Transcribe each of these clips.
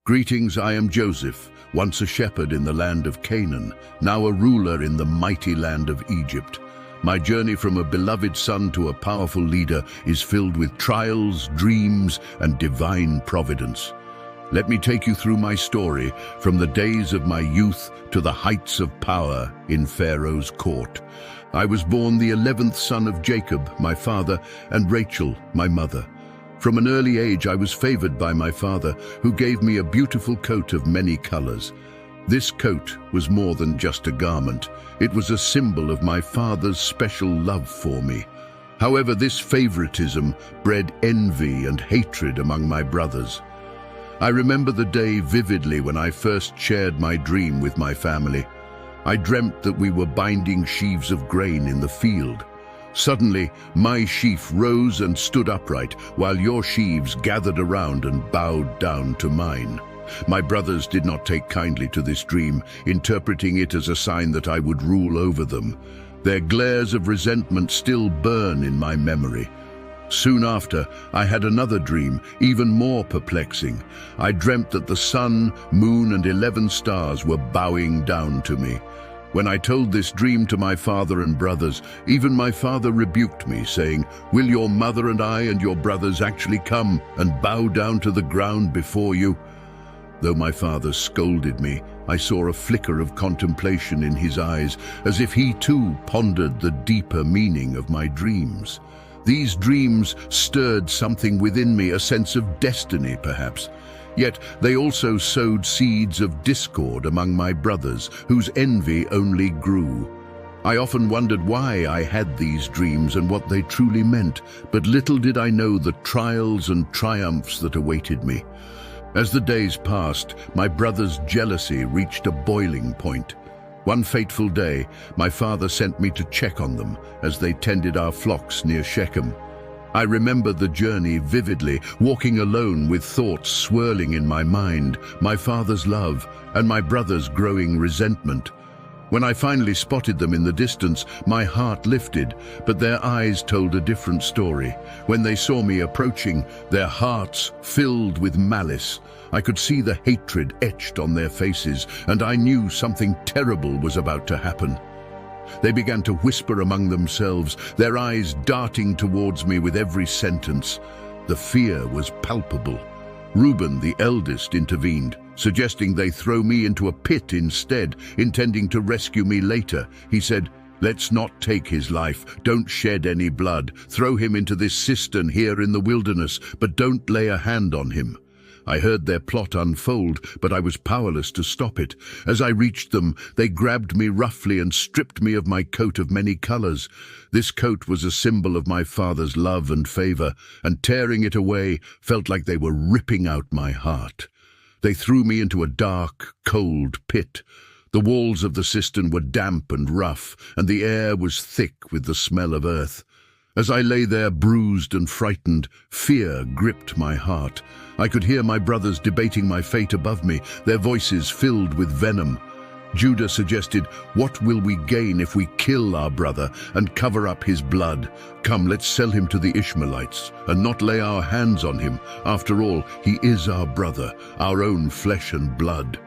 Greetings, I am Joseph, once a shepherd in the land of Canaan, now a ruler in the mighty land of Egypt. My journey from a beloved son to a powerful leader is filled with trials, dreams, and divine providence. Let me take you through my story, from the days of my youth to the heights of power in Pharaoh's court. I was born the 11th son of Jacob, my father, and Rachel, my mother. From an early age, I was favored by my father, who gave me a beautiful coat of many colors. This coat was more than just a garment. It was a symbol of my father's special love for me. However, this favoritism bred envy and hatred among my brothers. I remember the day vividly when I first shared my dream with my family. I dreamt that we were binding sheaves of grain in the field. Suddenly, my sheaf rose and stood upright, while your sheaves gathered around and bowed down to mine. My brothers did not take kindly to this dream, interpreting it as a sign that I would rule over them. Their glares of resentment still burn in my memory. Soon after, I had another dream, even more perplexing. I dreamt that the sun, moon, and 11 stars were bowing down to me. When I told this dream to my father and brothers, even my father rebuked me, saying, "Will your mother and I and your brothers actually come and bow down to the ground before you?" Though my father scolded me, I saw a flicker of contemplation in his eyes, as if he too pondered the deeper meaning of my dreams. These dreams stirred something within me, a sense of destiny, perhaps. Yet they also sowed seeds of discord among my brothers, whose envy only grew. I often wondered why I had these dreams and what they truly meant, but little did I know the trials and triumphs that awaited me. As the days passed, my brothers' jealousy reached a boiling point. One fateful day, my father sent me to check on them as they tended our flocks near Shechem. I remember the journey vividly, walking alone with thoughts swirling in my mind, my father's love, and my brother's growing resentment. When I finally spotted them in the distance, my heart lifted, but their eyes told a different story. When they saw me approaching, their hearts filled with malice. I could see the hatred etched on their faces, and I knew something terrible was about to happen. They began to whisper among themselves, their eyes darting towards me with every sentence. The fear was palpable. Reuben, the eldest, intervened, suggesting they throw me into a pit instead, intending to rescue me later. He said, "Let's not take his life. Don't shed any blood. Throw him into this cistern here in the wilderness, but don't lay a hand on him." I heard their plot unfold, but I was powerless to stop it. As I reached them, they grabbed me roughly and stripped me of my coat of many colors. This coat was a symbol of my father's love and favor, and tearing it away felt like they were ripping out my heart. They threw me into a dark, cold pit. The walls of the cistern were damp and rough, and the air was thick with the smell of earth. As I lay there bruised and frightened, fear gripped my heart. I could hear my brothers debating my fate above me, their voices filled with venom. Judah suggested, "What will we gain if we kill our brother and cover up his blood? Come, let's sell him to the Ishmaelites and not lay our hands on him. After all, he is our brother, our own flesh and blood."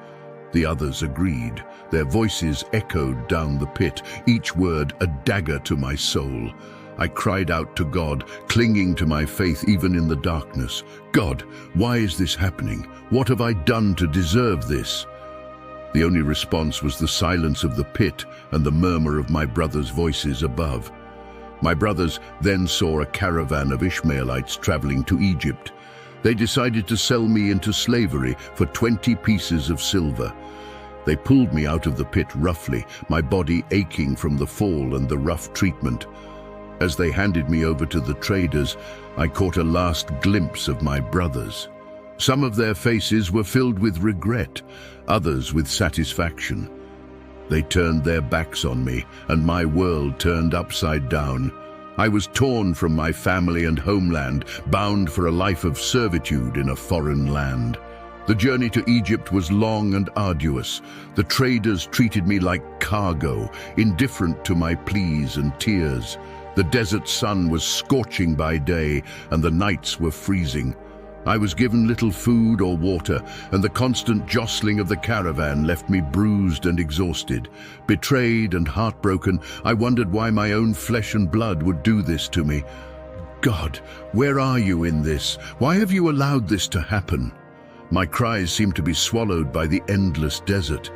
The others agreed. Their voices echoed down the pit, each word a dagger to my soul. I cried out to God, clinging to my faith even in the darkness. "God, why is this happening? What have I done to deserve this?" The only response was the silence of the pit and the murmur of my brothers' voices above. My brothers then saw a caravan of Ishmaelites traveling to Egypt. They decided to sell me into slavery for 20 pieces of silver. They pulled me out of the pit roughly, my body aching from the fall and the rough treatment. As they handed me over to the traders, I caught a last glimpse of my brothers. Some of their faces were filled with regret, others with satisfaction. They turned their backs on me, and my world turned upside down. I was torn from my family and homeland, bound for a life of servitude in a foreign land. The journey to Egypt was long and arduous. The traders treated me like cargo, indifferent to my pleas and tears. The desert sun was scorching by day, and the nights were freezing. I was given little food or water, and the constant jostling of the caravan left me bruised and exhausted. Betrayed and heartbroken, I wondered why my own flesh and blood would do this to me. God, where are you in this? Why have you allowed this to happen? My cries seemed to be swallowed by the endless desert.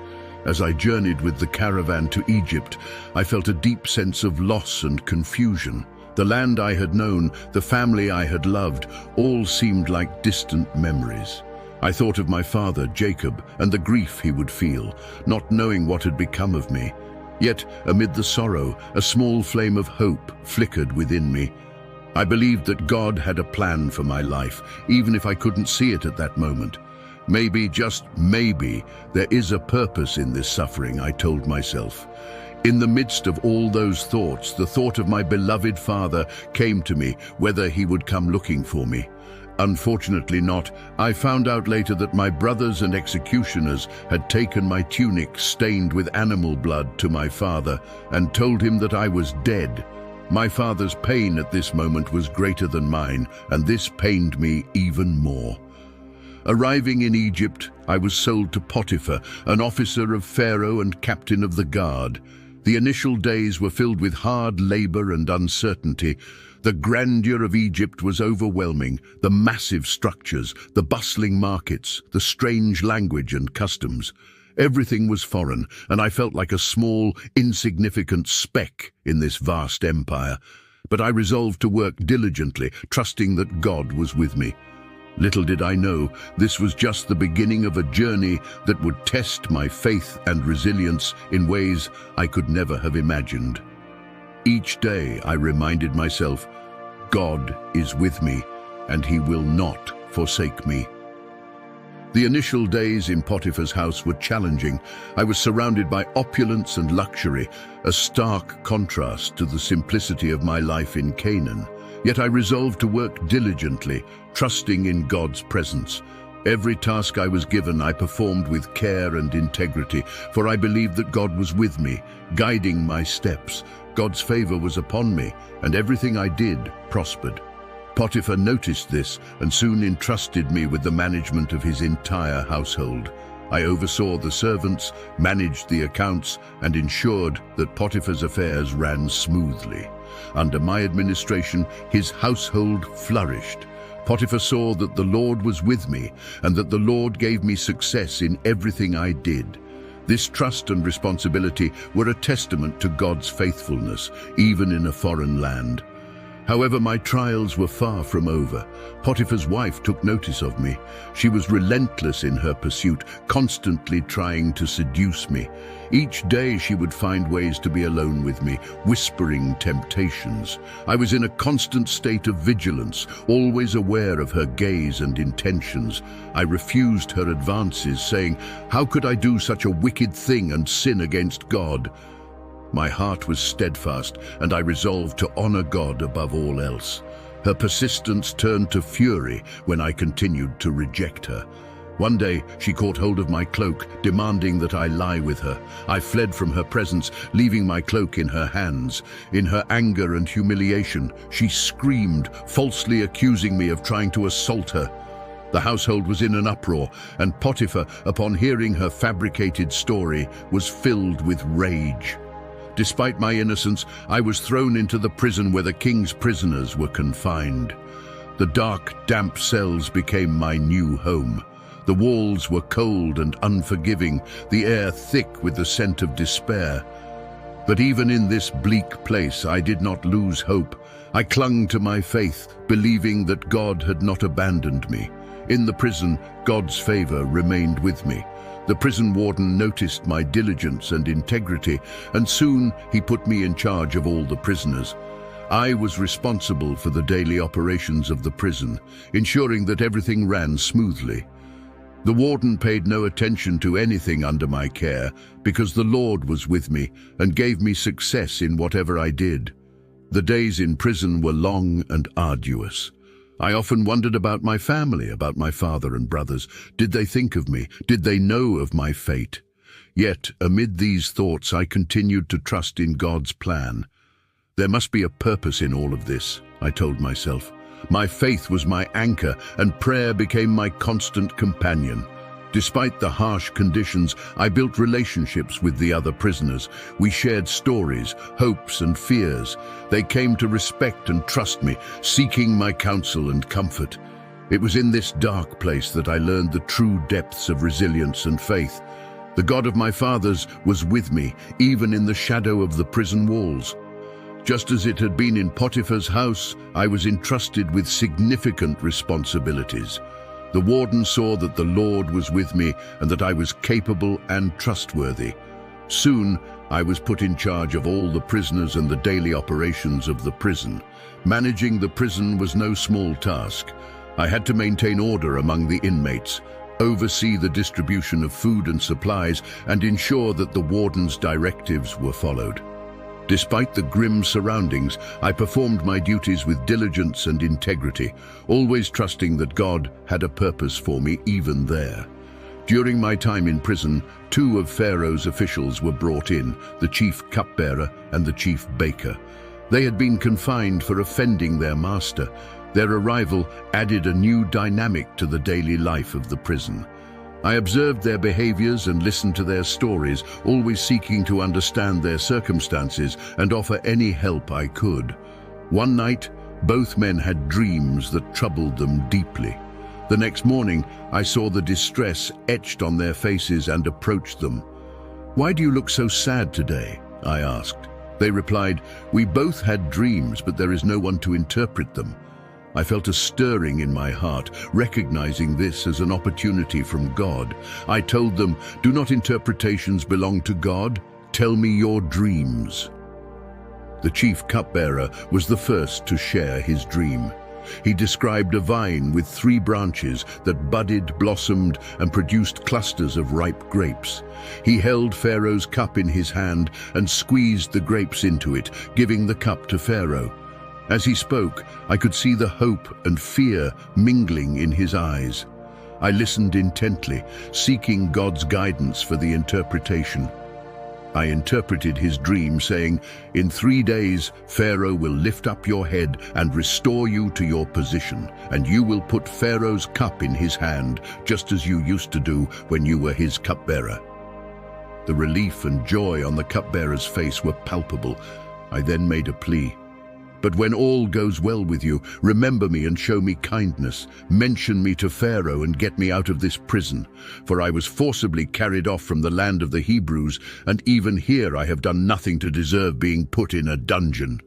As I journeyed with the caravan to Egypt, I felt a deep sense of loss and confusion. The land I had known, the family I had loved, all seemed like distant memories. I thought of my father, Jacob, and the grief he would feel, not knowing what had become of me. Yet, amid the sorrow, a small flame of hope flickered within me. I believed that God had a plan for my life, even if I couldn't see it at that moment. Maybe, just maybe, there is a purpose in this suffering, I told myself. In the midst of all those thoughts, the thought of my beloved father came to me, whether he would come looking for me. Unfortunately not. I found out later that my brothers and executioners had taken my tunic stained with animal blood to my father and told him that I was dead. My father's pain at this moment was greater than mine, and this pained me even more. Arriving in Egypt, I was sold to Potiphar, an officer of Pharaoh and captain of the guard. The initial days were filled with hard labor and uncertainty. The grandeur of Egypt was overwhelming, the massive structures, the bustling markets, the strange language and customs. Everything was foreign, and I felt like a small, insignificant speck in this vast empire. But I resolved to work diligently, trusting that God was with me. Little did I know, this was just the beginning of a journey that would test my faith and resilience in ways I could never have imagined. Each day I reminded myself, God is with me, and He will not forsake me. The initial days in Potiphar's house were challenging. I was surrounded by opulence and luxury, a stark contrast to the simplicity of my life in Canaan. Yet I resolved to work diligently, trusting in God's presence. Every task I was given I performed with care and integrity, for I believed that God was with me, guiding my steps. God's favor was upon me, and everything I did prospered. Potiphar noticed this and soon entrusted me with the management of his entire household. I oversaw the servants, managed the accounts, and ensured that Potiphar's affairs ran smoothly. Under my administration, his household flourished. Potiphar saw that the Lord was with me and that the Lord gave me success in everything I did. This trust and responsibility were a testament to God's faithfulness, even in a foreign land. However, my trials were far from over. Potiphar's wife took notice of me. She was relentless in her pursuit, constantly trying to seduce me. Each day she would find ways to be alone with me, whispering temptations. I was in a constant state of vigilance, always aware of her gaze and intentions. I refused her advances, saying, "How could I do such a wicked thing and sin against God?" My heart was steadfast, and I resolved to honor God above all else. Her persistence turned to fury when I continued to reject her. One day, she caught hold of my cloak, demanding that I lie with her. I fled from her presence, leaving my cloak in her hands. In her anger and humiliation, she screamed, falsely accusing me of trying to assault her. The household was in an uproar, and Potiphar, upon hearing her fabricated story, was filled with rage. Despite my innocence, I was thrown into the prison where the king's prisoners were confined. The dark, damp cells became my new home. The walls were cold and unforgiving, the air thick with the scent of despair. But even in this bleak place, I did not lose hope. I clung to my faith, believing that God had not abandoned me. In the prison, God's favor remained with me. The prison warden noticed my diligence and integrity, and soon he put me in charge of all the prisoners. I was responsible for the daily operations of the prison, ensuring that everything ran smoothly. The warden paid no attention to anything under my care, because the Lord was with me and gave me success in whatever I did. The days in prison were long and arduous. I often wondered about my family, about my father and brothers. Did they think of me? Did they know of my fate? Yet, amid these thoughts, I continued to trust in God's plan. There must be a purpose in all of this, I told myself. My faith was my anchor, and prayer became my constant companion. Despite the harsh conditions, I built relationships with the other prisoners. We shared stories, hopes, and fears. They came to respect and trust me, seeking my counsel and comfort. It was in this dark place that I learned the true depths of resilience and faith. The God of my fathers was with me, even in the shadow of the prison walls. Just as it had been in Potiphar's house, I was entrusted with significant responsibilities. The warden saw that the Lord was with me and that I was capable and trustworthy. Soon, I was put in charge of all the prisoners and the daily operations of the prison. Managing the prison was no small task. I had to maintain order among the inmates, oversee the distribution of food and supplies, and ensure that the warden's directives were followed. Despite the grim surroundings, I performed my duties with diligence and integrity, always trusting that God had a purpose for me even there. During my time in prison, 2 of Pharaoh's officials were brought in, the chief cupbearer and the chief baker. They had been confined for offending their master. Their arrival added a new dynamic to the daily life of the prison. I observed their behaviors and listened to their stories, always seeking to understand their circumstances and offer any help I could. One night, both men had dreams that troubled them deeply. The next morning, I saw the distress etched on their faces and approached them. "Why do you look so sad today?" I asked. They replied, "We both had dreams, but there is no one to interpret them." I felt a stirring in my heart, recognizing this as an opportunity from God. I told them, "Do not interpretations belong to God? Tell me your dreams." The chief cupbearer was the first to share his dream. He described a vine with 3 branches that budded, blossomed, and produced clusters of ripe grapes. He held Pharaoh's cup in his hand and squeezed the grapes into it, giving the cup to Pharaoh. As he spoke, I could see the hope and fear mingling in his eyes. I listened intently, seeking God's guidance for the interpretation. I interpreted his dream, saying, "In 3 days, Pharaoh will lift up your head and restore you to your position, and you will put Pharaoh's cup in his hand, just as you used to do when you were his cupbearer." The relief and joy on the cupbearer's face were palpable. I then made a plea. "But when all goes well with you, remember me and show me kindness. Mention me to Pharaoh and get me out of this prison. For I was forcibly carried off from the land of the Hebrews, and even here I have done nothing to deserve being put in a dungeon."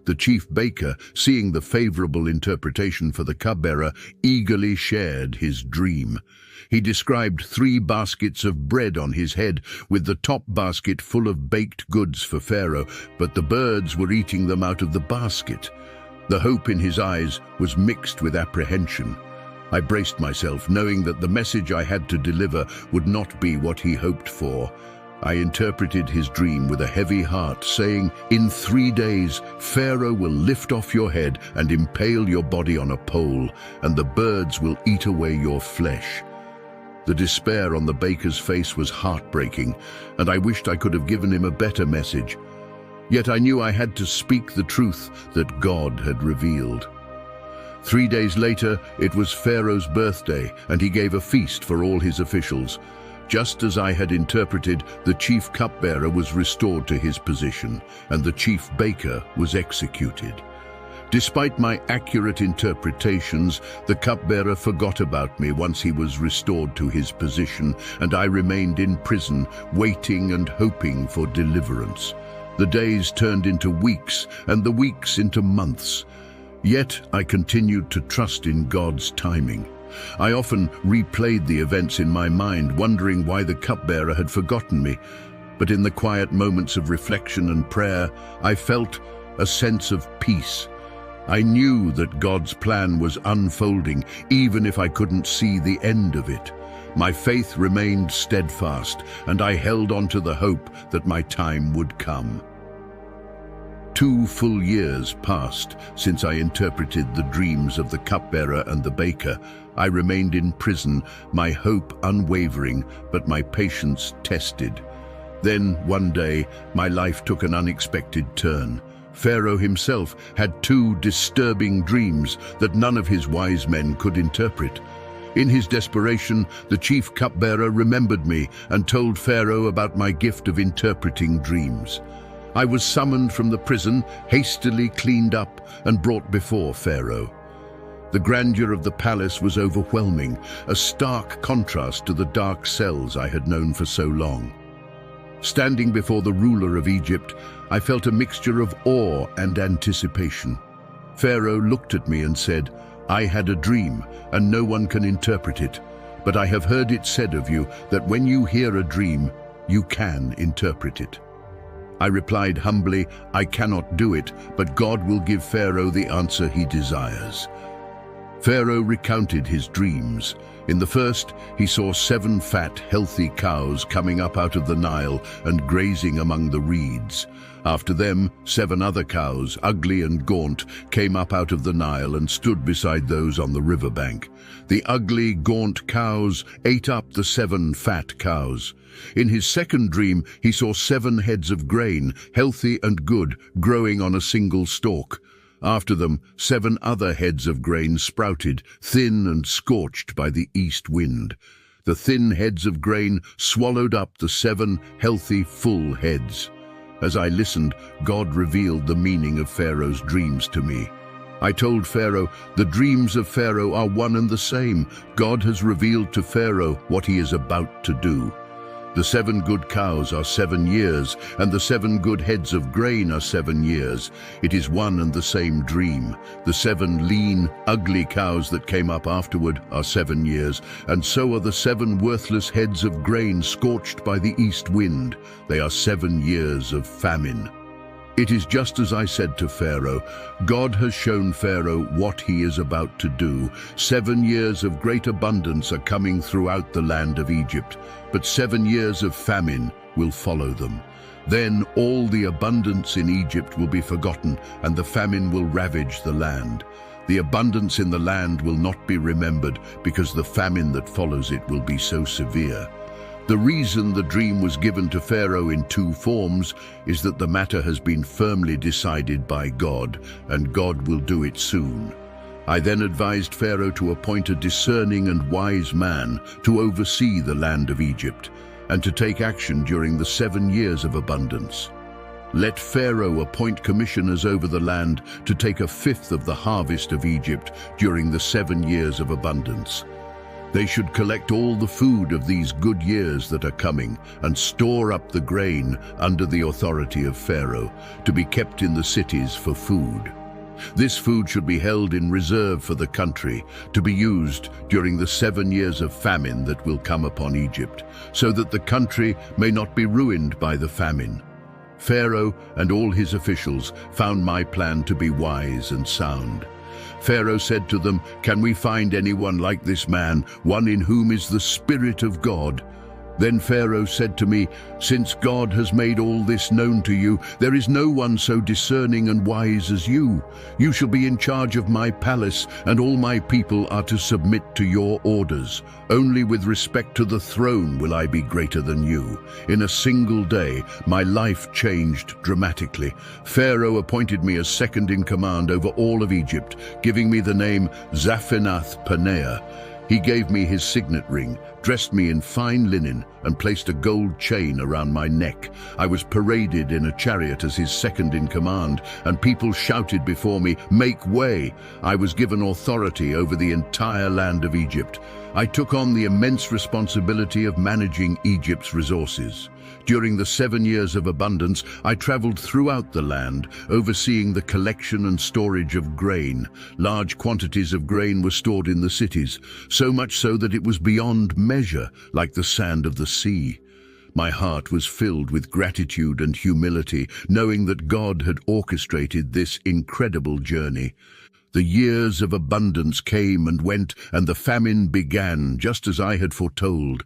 The chief baker, seeing the favorable interpretation for the cupbearer, eagerly shared his dream. He described 3 baskets of bread on his head, with the top basket full of baked goods for Pharaoh, but the birds were eating them out of the basket. The hope in his eyes was mixed with apprehension. I braced myself, knowing that the message I had to deliver would not be what he hoped for. I interpreted his dream with a heavy heart, saying, "In 3 days, Pharaoh will lift off your head and impale your body on a pole, and the birds will eat away your flesh." The despair on the baker's face was heartbreaking, and I wished I could have given him a better message. Yet I knew I had to speak the truth that God had revealed. 3 days later, it was Pharaoh's birthday, and he gave a feast for all his officials. Just as I had interpreted, the chief cupbearer was restored to his position, and the chief baker was executed. Despite my accurate interpretations, the cupbearer forgot about me once he was restored to his position, and I remained in prison, waiting and hoping for deliverance. The days turned into weeks, and the weeks into months. Yet I continued to trust in God's timing. I often replayed the events in my mind, wondering why the cupbearer had forgotten me. But in the quiet moments of reflection and prayer, I felt a sense of peace. I knew that God's plan was unfolding, even if I couldn't see the end of it. My faith remained steadfast, and I held on to the hope that my time would come. 2 full years passed since I interpreted the dreams of the cupbearer and the baker. I remained in prison, my hope unwavering, but my patience tested. Then, one day, my life took an unexpected turn. Pharaoh himself had two disturbing dreams that none of his wise men could interpret. In his desperation, the chief cupbearer remembered me and told Pharaoh about my gift of interpreting dreams. I was summoned from the prison, hastily cleaned up, and brought before Pharaoh. The grandeur of the palace was overwhelming, a stark contrast to the dark cells I had known for so long. Standing before the ruler of Egypt, I felt a mixture of awe and anticipation. Pharaoh looked at me and said, "I had a dream, and no one can interpret it, but I have heard it said of you that when you hear a dream, you can interpret it." I replied humbly, "I cannot do it, but God will give Pharaoh the answer he desires." Pharaoh recounted his dreams. In the first, he saw 7 fat, healthy cows coming up out of the Nile and grazing among the reeds. After them, 7 other cows, ugly and gaunt, came up out of the Nile and stood beside those on the riverbank. The ugly, gaunt cows ate up the 7 fat cows. In his second dream, he saw 7 heads of grain, healthy and good, growing on a single stalk. After them, 7 other heads of grain sprouted, thin and scorched by the east wind. The thin heads of grain swallowed up the 7 healthy, full heads. As I listened, God revealed the meaning of Pharaoh's dreams to me. I told Pharaoh, "The dreams of Pharaoh are one and the same. God has revealed to Pharaoh what he is about to do. The 7 good cows are 7 years, and the 7 good heads of grain are 7 years. It is one and the same dream. The 7 lean, ugly cows that came up afterward are 7 years, and so are the 7 worthless heads of grain scorched by the east wind. They are 7 years of famine." It is just as I said to Pharaoh. God has shown Pharaoh what he is about to do. 7 years of great abundance are coming throughout the land of Egypt, but 7 years of famine will follow them. Then all the abundance in Egypt will be forgotten, and the famine will ravage the land. The abundance in the land will not be remembered, because the famine that follows it will be so severe. The reason the dream was given to Pharaoh in 2 forms is that the matter has been firmly decided by God, and God will do it soon. I then advised Pharaoh to appoint a discerning and wise man to oversee the land of Egypt, and to take action during the 7 years of abundance. Let Pharaoh appoint commissioners over the land to take 1/5 of the harvest of Egypt during the 7 years of abundance. They should collect all the food of these good years that are coming and store up the grain under the authority of Pharaoh, to be kept in the cities for food. This food should be held in reserve for the country, to be used during the 7 years of famine that will come upon Egypt, so that the country may not be ruined by the famine. Pharaoh and all his officials found my plan to be wise and sound. Pharaoh said to them, "Can we find anyone like this man, one in whom is the Spirit of God?" Then Pharaoh said to me, "Since God has made all this known to you, there is no one so discerning and wise as you. You shall be in charge of my palace, and all my people are to submit to your orders. Only with respect to the throne will I be greater than you." In a single day, my life changed dramatically. Pharaoh appointed me as second in command over all of Egypt, giving me the name Zaphenath-Paneah. He gave me his signet ring, dressed me in fine linen, and placed a gold chain around my neck. I was paraded in a chariot as his second in command, and people shouted before me, "Make way!" I was given authority over the entire land of Egypt. I took on the immense responsibility of managing Egypt's resources. During the 7 years of abundance, I traveled throughout the land, overseeing the collection and storage of grain. Large quantities of grain were stored in the cities, so much so that it was beyond measure, like the sand of the sea. My heart was filled with gratitude and humility, knowing that God had orchestrated this incredible journey. The years of abundance came and went, and the famine began, just as I had foretold.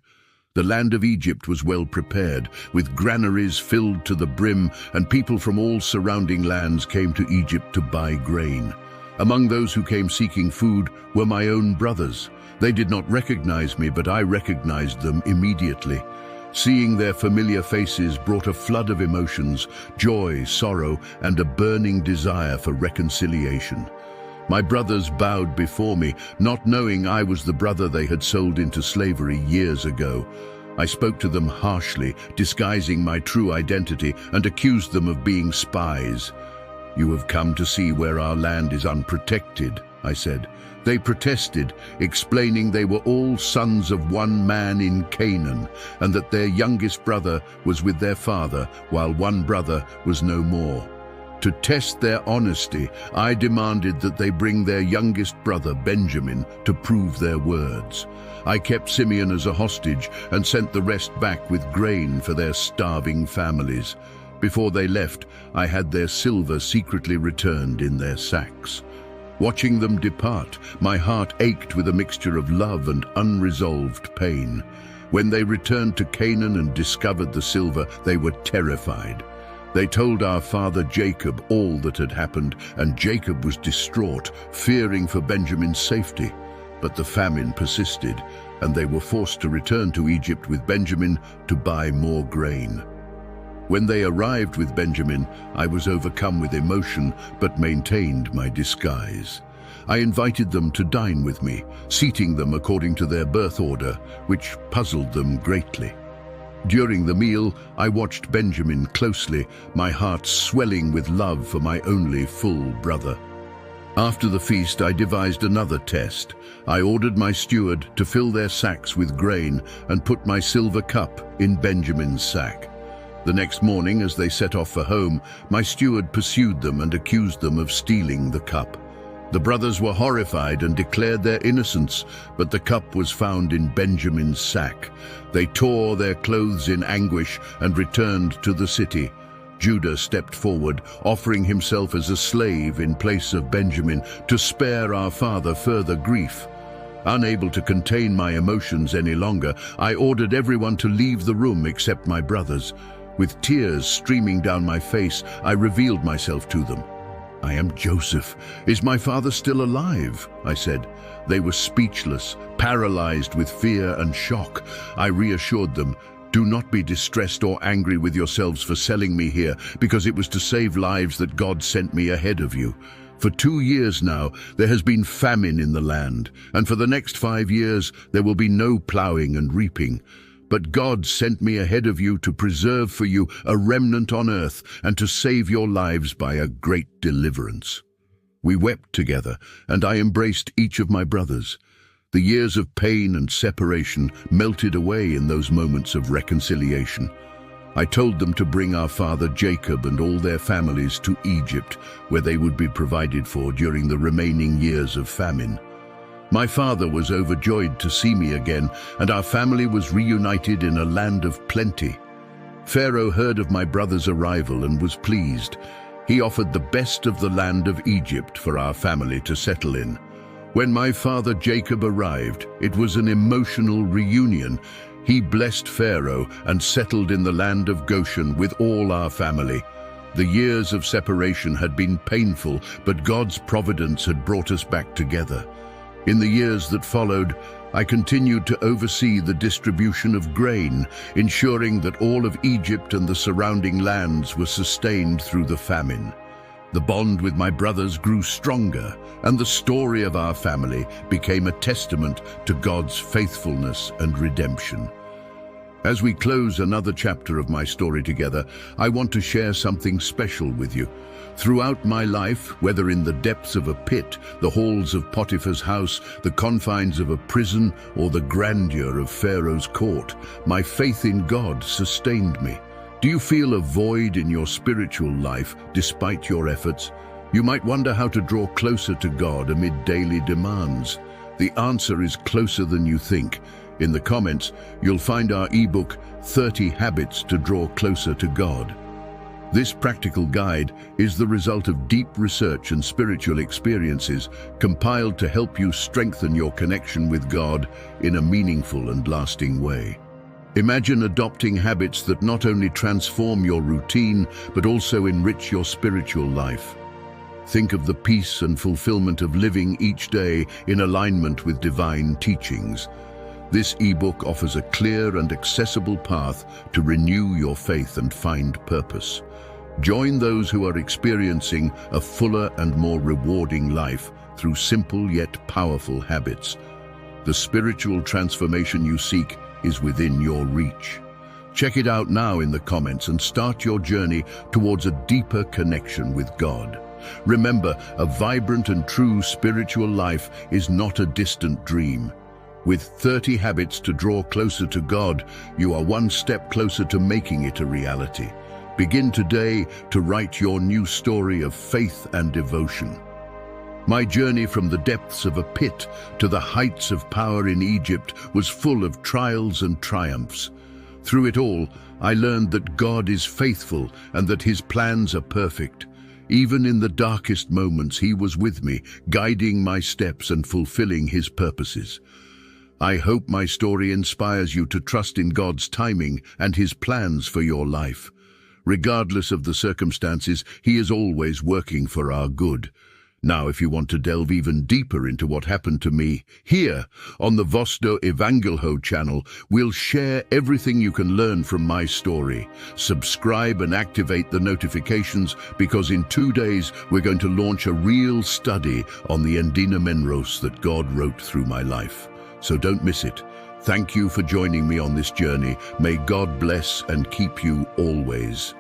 The land of Egypt was well prepared, with granaries filled to the brim, and people from all surrounding lands came to Egypt to buy grain. Among those who came seeking food were my own brothers. They did not recognize me, but I recognized them immediately. Seeing their familiar faces brought a flood of emotions, joy, sorrow, and a burning desire for reconciliation. My brothers bowed before me, not knowing I was the brother they had sold into slavery years ago. I spoke to them harshly, disguising my true identity, and accused them of being spies. "You have come to see where our land is unprotected," I said. They protested, explaining they were all sons of one man in Canaan, and that their youngest brother was with their father, while one brother was no more. To test their honesty, I demanded that they bring their youngest brother, Benjamin, to prove their words. I kept Simeon as a hostage and sent the rest back with grain for their starving families. Before they left, I had their silver secretly returned in their sacks. Watching them depart, my heart ached with a mixture of love and unresolved pain. When they returned to Canaan and discovered the silver, they were terrified. They told our father Jacob all that had happened, and Jacob was distraught, fearing for Benjamin's safety. But the famine persisted, and they were forced to return to Egypt with Benjamin to buy more grain. When they arrived with Benjamin, I was overcome with emotion, but maintained my disguise. I invited them to dine with me, seating them according to their birth order, which puzzled them greatly. During the meal, I watched Benjamin closely, my heart swelling with love for my only full brother. After the feast, I devised another test. I ordered my steward to fill their sacks with grain and put my silver cup in Benjamin's sack. The next morning, as they set off for home, my steward pursued them and accused them of stealing the cup. The brothers were horrified and declared their innocence, but the cup was found in Benjamin's sack. They tore their clothes in anguish and returned to the city. Judah stepped forward, offering himself as a slave in place of Benjamin to spare our father further grief. Unable to contain my emotions any longer, I ordered everyone to leave the room except my brothers. With tears streaming down my face, I revealed myself to them. "I am Joseph. Is my father still alive?" I said. They were speechless, paralyzed with fear and shock. I reassured them, "Do not be distressed or angry with yourselves for selling me here, because it was to save lives that God sent me ahead of you. For 2 years now, there has been famine in the land, and for the next 5 years, there will be no plowing and reaping. But God sent me ahead of you to preserve for you a remnant on earth and to save your lives by a great deliverance." We wept together, and I embraced each of my brothers. The years of pain and separation melted away in those moments of reconciliation. I told them to bring our father Jacob and all their families to Egypt, where they would be provided for during the remaining years of famine. My father was overjoyed to see me again, and our family was reunited in a land of plenty. Pharaoh heard of my brother's arrival and was pleased. He offered the best of the land of Egypt for our family to settle in. When my father Jacob arrived, it was an emotional reunion. He blessed Pharaoh and settled in the land of Goshen with all our family. The years of separation had been painful, but God's providence had brought us back together. In the years that followed, I continued to oversee the distribution of grain, ensuring that all of Egypt and the surrounding lands were sustained through the famine. The bond with my brothers grew stronger, and the story of our family became a testament to God's faithfulness and redemption. As we close another chapter of my story together, I want to share something special with you. Throughout my life, whether in the depths of a pit, the halls of Potiphar's house, the confines of a prison, or the grandeur of Pharaoh's court, my faith in God sustained me. Do you feel a void in your spiritual life despite your efforts? You might wonder how to draw closer to God amid daily demands. The answer is closer than you think. In the comments, you'll find our ebook, 30 Habits to Draw Closer to God. This practical guide is the result of deep research and spiritual experiences compiled to help you strengthen your connection with God in a meaningful and lasting way. Imagine adopting habits that not only transform your routine, but also enrich your spiritual life. Think of the peace and fulfillment of living each day in alignment with divine teachings. This ebook offers a clear and accessible path to renew your faith and find purpose. Join those who are experiencing a fuller and more rewarding life through simple yet powerful habits. The spiritual transformation you seek is within your reach. Check it out now in the comments and start your journey towards a deeper connection with God. Remember, a vibrant and true spiritual life is not a distant dream. With 30 habits to draw closer to God, you are one step closer to making it a reality. Begin today to write your new story of faith and devotion. My journey from the depths of a pit to the heights of power in Egypt was full of trials and triumphs. Through it all, I learned that God is faithful and that His plans are perfect. Even in the darkest moments, He was with me, guiding my steps and fulfilling His purposes. I hope my story inspires you to trust in God's timing and His plans for your life. Regardless of the circumstances, He is always working for our good. Now, if you want to delve even deeper into what happened to me, here on the Vosto Evangelho channel, we'll share everything you can learn from my story. Subscribe and activate the notifications, because in 2 days we're going to launch a real study on the Endymion that God wrote through my life. So don't miss it. Thank you for joining me on this journey. May God bless and keep you always.